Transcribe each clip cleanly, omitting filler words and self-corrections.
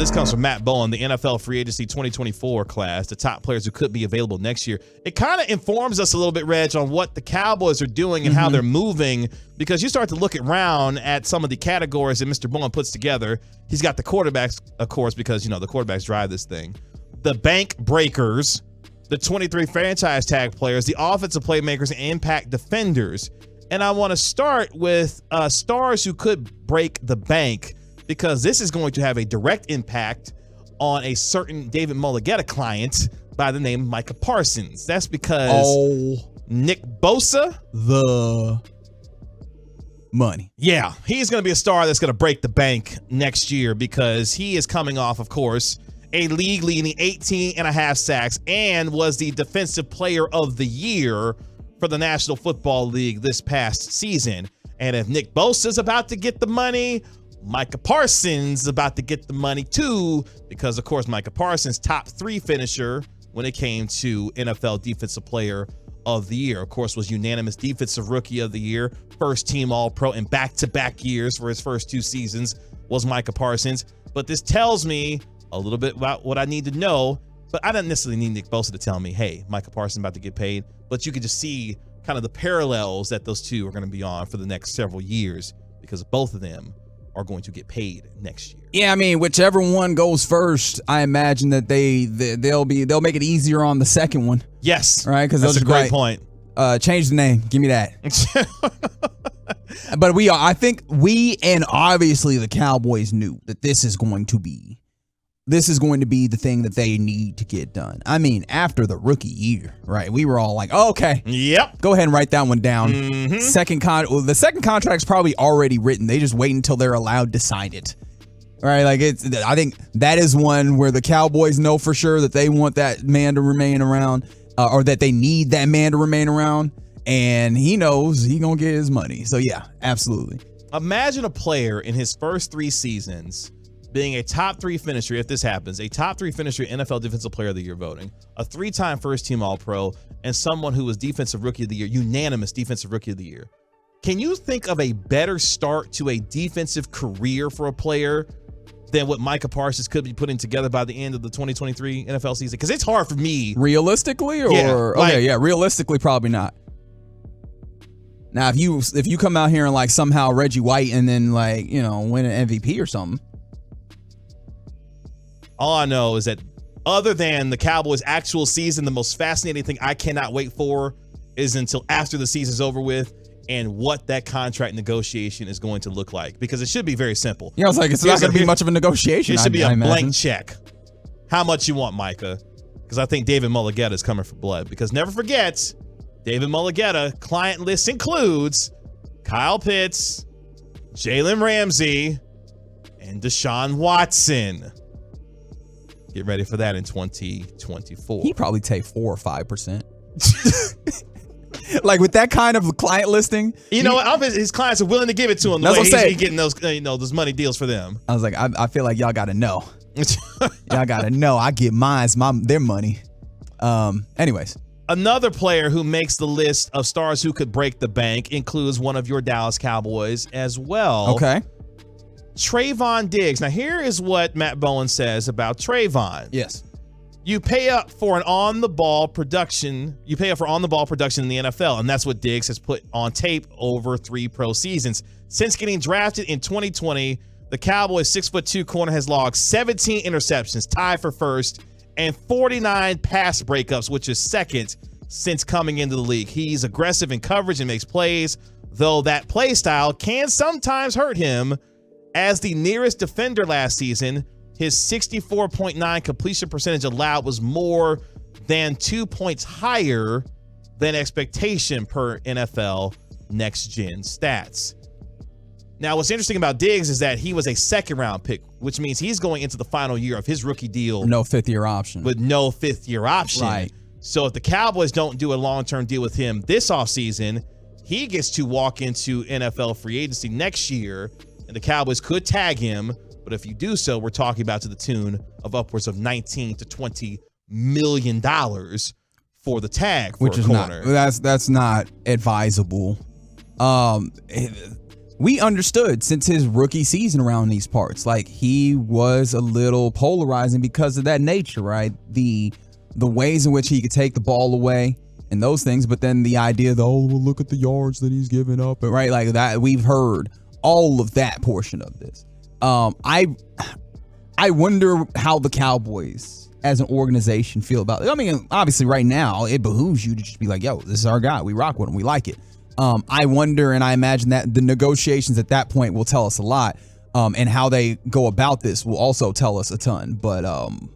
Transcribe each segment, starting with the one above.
This comes from Matt Bowen, the NFL Free Agency 2024 class, the top players who could be available next year. It kind of informs us a little bit, Reg, on what the Cowboys are doing and how they're moving, because you start to look around at some of the categories that Mr. Bowen puts together. He's got the quarterbacks, of course, because, the quarterbacks drive this thing. The bank breakers, the 23 franchise tag players, the offensive playmakers, and impact defenders. And I want to start with stars who could break the bank, because this is going to have a direct impact on a certain David Mulligetta client by the name of Micah Parsons. That's because Nick Bosa, the money. Yeah, he's going to be a star that's going to break the bank next year, because he is coming off, of course, a league-leading 18.5 sacks and was the Defensive Player of the Year for the National Football League this past season. And if Nick Bosa is about to get the money, Micah Parsons is about to get the money too, because, of course, Micah Parsons, top 3 finisher when it came to NFL Defensive Player of the Year. Of course, was unanimous Defensive Rookie of the Year, first team All-Pro in back-to-back years for his first 2 seasons was Micah Parsons. But this tells me a little bit about what I need to know, but I don't necessarily need Nick Bosa to tell me, hey, Micah Parsons about to get paid, but you can just see kind of the parallels that those two are going to be on for the next several years, because both of them are going to get paid next year. Yeah, I mean, whichever one goes first, I imagine that they'll make it easier on the second one. Yes, right, because that's a great point. Change the name. Give me that. But I think we and obviously the Cowboys knew that this is going to be the thing that they need to get done. I mean, after the rookie year, right? We were all like, oh, okay. Yep. Go ahead and write that one down. The second contract's probably already written. They just wait until they're allowed to sign it. Right? Like, I think that is one where the Cowboys know for sure that they want that man to remain around, or that they need that man to remain around, and he knows he's going to get his money. So yeah, absolutely. Imagine a player in his first 3 seasons being a top 3 finisher, if this happens, a top 3 finisher in NFL Defensive Player of the Year voting, a 3-time first team All-Pro, and someone who was Defensive Rookie of the Year, unanimous Defensive Rookie of the Year. Can you think of a better start to a defensive career for a player than what Micah Parsons could be putting together by the end of the 2023 NFL season? Because it's hard for me. Realistically? Realistically, probably not. Now, if you come out here and like somehow Reggie White and then like, win an MVP or something. All I know is that other than the Cowboys' actual season, the most fascinating thing I cannot wait for is until after the season's over with and what that contract negotiation is going to look like. Because it should be very simple. Yeah, I was like, it's not going to be much of a negotiation. It should be a blank check. How much you want, Micah? Because I think David Mulligetta is coming for blood. Because never forget, David Mulligetta client list includes Kyle Pitts, Jalen Ramsey, and Deshaun Watson. Get ready for that in 2024. He probably take 4 or 5%. Like with that kind of client listing, his clients are willing to give it to him. The way he's getting those, those money deals for them. I was like, I feel like y'all got to know. Y'all got to know. I get their money. Anyways, another player who makes the list of stars who could break the bank includes one of your Dallas Cowboys as well. Okay. Trayvon Diggs. Now, here is what Matt Bowen says about Trayvon. Yes. You pay up for on-the-ball production. You pay up for on-the-ball production in the NFL, and that's what Diggs has put on tape over 3 pro seasons. Since getting drafted in 2020, the Cowboys' 6'2" corner has logged 17 interceptions, tied for first, and 49 pass breakups, which is second since coming into the league. He's aggressive in coverage and makes plays, though that play style can sometimes hurt him. As the nearest defender last season, his 64.9 completion percentage allowed was more than 2 points higher than expectation per NFL Next Gen Stats. Now, what's interesting about Diggs is that he was a second-round pick, which means he's going into the final year of his rookie deal. No fifth-year option. With no fifth-year option. Right. So if the Cowboys don't do a long-term deal with him this offseason, he gets to walk into NFL free agency next year, and the Cowboys could tag him. But if you do so, we're talking about to the tune of upwards of $19 to $20 million for the tag for which a is corner. That's not advisable. we understood since his rookie season around these parts, like he was a little polarizing because of that nature, right? The ways in which he could take the ball away and those things, but then the idea that, oh, well, look at the yards that he's giving up, right? Like that, we've heard all of that portion of this. I wonder how the Cowboys as an organization feel about it. I mean, obviously right now it behooves you to just be like, yo, this is our guy. We rock with him. We like it. I wonder, and I imagine that the negotiations at that point will tell us a lot. And how they go about this will also tell us a ton. But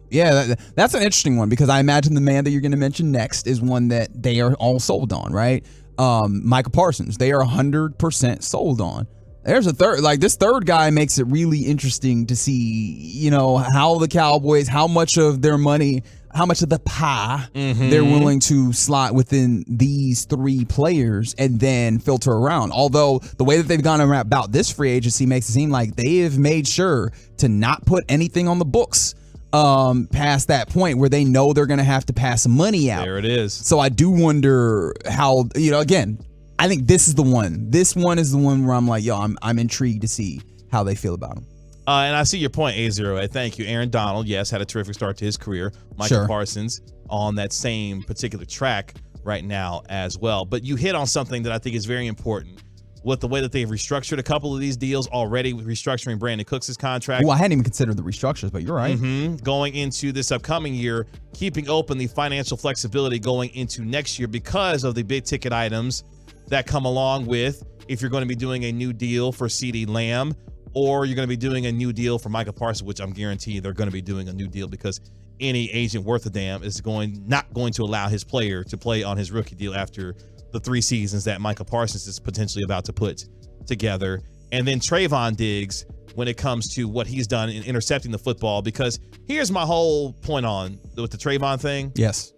yeah, that's an interesting one, because I imagine the man that you're going to mention next is one that they are all sold on, right? Micah Parsons, they are 100% sold on. There's a third, like this third guy makes it really interesting to see, you know, how the Cowboys, how much of their money, how much of the pie they're willing to slot within these three players and then filter around. Although the way that they've gone about this free agency makes it seem like they have made sure to not put anything on the books past that point where they know they're going to have to pass some money out. There it is. So I do wonder how, you know, again, I think this is the one. This one is the one where I'm like, yo, I'm intrigued to see how they feel about him. And I see your point, A0A. Thank you. Aaron Donald, yes, had a terrific start to his career. Micah Parsons on that same particular track right now as well. But you hit on something that I think is very important with the way that they've restructured a couple of these deals already, with restructuring Brandon Cooks' contract. Well, I hadn't even considered the restructures, but you're right. Going into this upcoming year, keeping open the financial flexibility going into next year because of the big ticket items that come along with, if you're going to be doing a new deal for CeeDee Lamb, or you're going to be doing a new deal for Micah Parsons, which I'm guaranteeing they're going to be doing a new deal, because any agent worth a damn is not going to allow his player to play on his rookie deal after the 3 seasons that Micah Parsons is potentially about to put together. And then Trayvon Diggs, when it comes to what he's done in intercepting the football, because here's my whole point on with the Trayvon thing. Yes.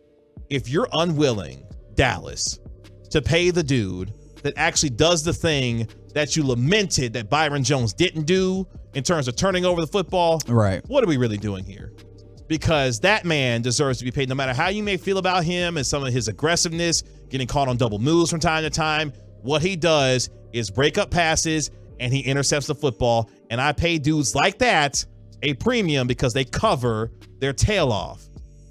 If you're unwilling, Dallas, to pay the dude that actually does the thing that you lamented that Byron Jones didn't do in terms of turning over the football, right? What are we really doing here? Because that man deserves to be paid, no matter how you may feel about him and some of his aggressiveness, getting caught on double moves from time to time. What he does is break up passes and he intercepts the football. And I pay dudes like that a premium because they cover their tail off.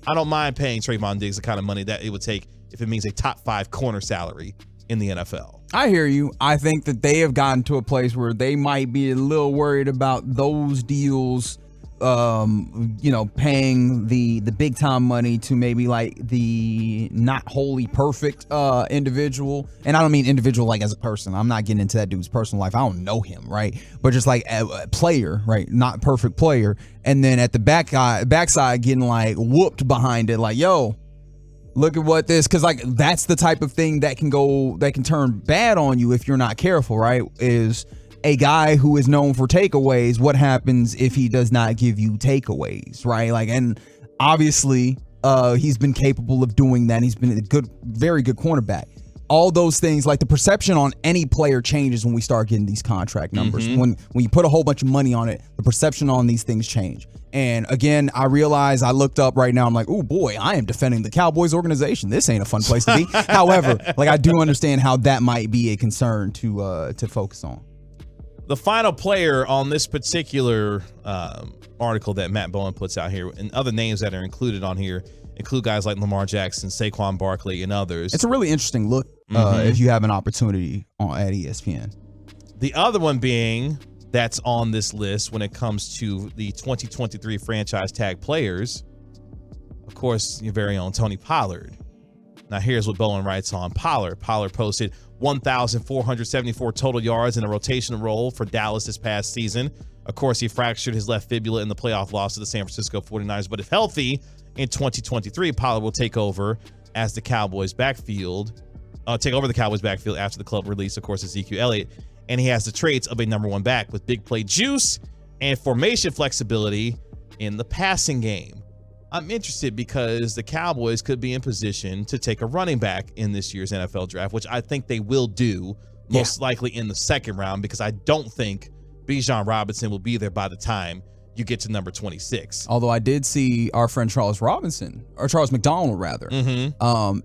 I don't mind paying Trayvon Diggs the kind of money that it would take if it means a top 5 corner salary in the NFL. I hear you. I think that they have gotten to a place where they might be a little worried about those deals, you know, paying the big time money to maybe like the not wholly perfect individual. And I don't mean individual like as a person. I'm not getting into that dude's personal life. I don't know him, right? But just like a player, right? Not perfect player. And then at the backside getting like whooped behind it, like, yo, look at what this, because like that's the type of thing that can turn bad on you if you're not careful, right? Is a guy who is known for takeaways. What happens if he does not give you takeaways, right? Like, and obviously he's been capable of doing that. He's been a very good cornerback. All those things, like the perception on any player changes when we start getting these contract numbers. When you put a whole bunch of money on it, the perception on these things change. And again, I realize I looked up right now. I'm like, oh boy, I am defending the Cowboys organization. This ain't a fun place to be. However, like I do understand how that might be a concern to focus on. The final player on this particular article that Matt Bowen puts out here, and other names that are included on here, include guys like Lamar Jackson, Saquon Barkley, and others. It's a really interesting look if you have an opportunity at ESPN. The other one being that's on this list when it comes to the 2023 franchise tag players, of course, your very own Tony Pollard. Now, here's what Bowen writes on Pollard. Pollard posted 1,474 total yards in a rotational role for Dallas this past season. Of course, he fractured his left fibula in the playoff loss to the San Francisco 49ers, but if healthy in 2023, Pollard will take over as the Cowboys backfield, after the club release, of course, Ezekiel Elliott. And he has the traits of a number 1 back with big play juice and formation flexibility in the passing game. I'm interested because the Cowboys could be in position to take a running back in this year's NFL draft, which I think they will do, most likely in the 2nd round, because I don't think Bijan Robinson will be there by the time you get to number 26. Although I did see our friend Charles McDonald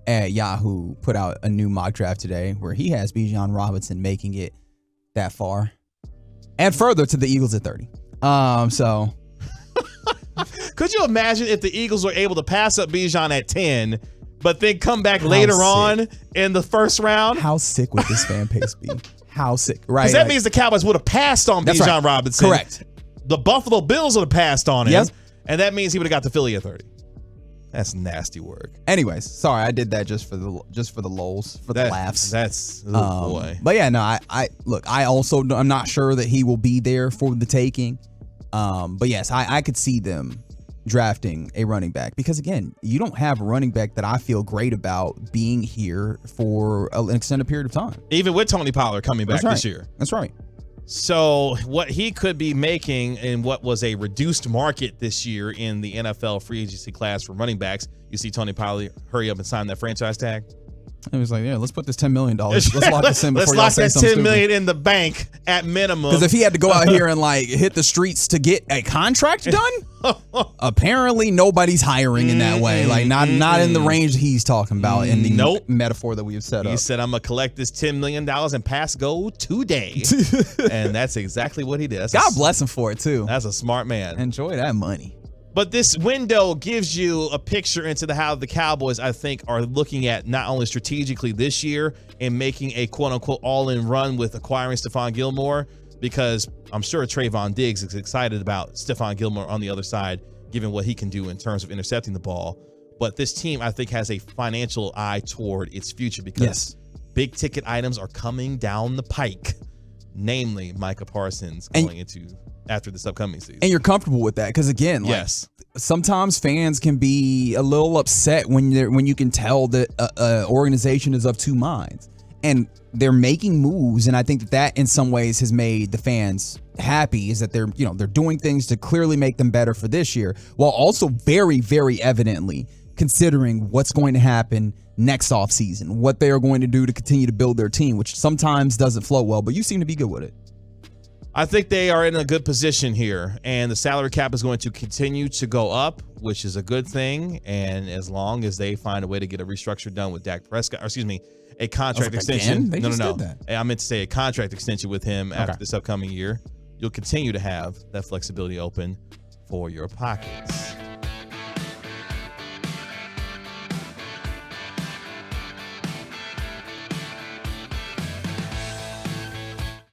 at Yahoo put out a new mock draft today where he has Bijan Robinson making it that far. And further to the Eagles at 30. So could you imagine if the Eagles were able to pass up Bijan at 10, but then come back later on in the first round? How sick would this fan base be? How sick, right? Because that means the Cowboys would have passed on Bijan Robinson. Correct. The Buffalo Bills would have passed on him. Yep. And that means he would have got to Philly at 30. That's nasty work. Anyways, sorry, I did that just for the lulz, for the laughs. That's boy. But yeah, no, I look, I'm not sure that he will be there for the taking. But yes, I could see them drafting a running back because again, you don't have a running back that I feel great about being here for an extended period of time. Even with Tony Pollard coming back this year. That's right. So what he could be making in what was a reduced market this year in the NFL free agency class for running backs, you see Tony Pollard hurry up and sign that franchise tag. It was like, yeah, let's put this $10 million. Let's lock this in before let's y'all lock say that something $10 million in the bank at minimum. Because if he had to go out here and like hit the streets to get a contract done, apparently nobody's hiring in that way. Like not in the range he's talking about in the metaphor that we have set up. He said, I'm going to collect this $10 million and pass go today. And that's exactly what he did. God bless him for it too. That's a smart man. Enjoy that money. But this window gives you a picture into how the Cowboys, I think, are looking at not only strategically this year and making a quote-unquote all-in run with acquiring Stephon Gilmore, because I'm sure Trayvon Diggs is excited about Stephon Gilmore on the other side, given what he can do in terms of intercepting the ball. But this team, I think, has a financial eye toward its future because big-ticket items are coming down the pike, namely Micah Parsons going into after this upcoming season. And you're comfortable with that because again, like, sometimes fans can be a little upset when you can tell that an organization is of two minds and they're making moves. And I think that in some ways has made the fans happy is that they're doing things to clearly make them better for this year, while also very, very evidently considering what's going to happen next offseason, what they are going to do to continue to build their team, which sometimes doesn't flow well, but you seem to be good with it. I think they are in a good position here, and the salary cap is going to continue to go up, which is a good thing. And as long as they find a way to get a restructure done with Dak Prescott, or excuse me, a contract extension. No. I meant to say a contract extension with him after this upcoming year. You'll continue to have that flexibility open for your pockets.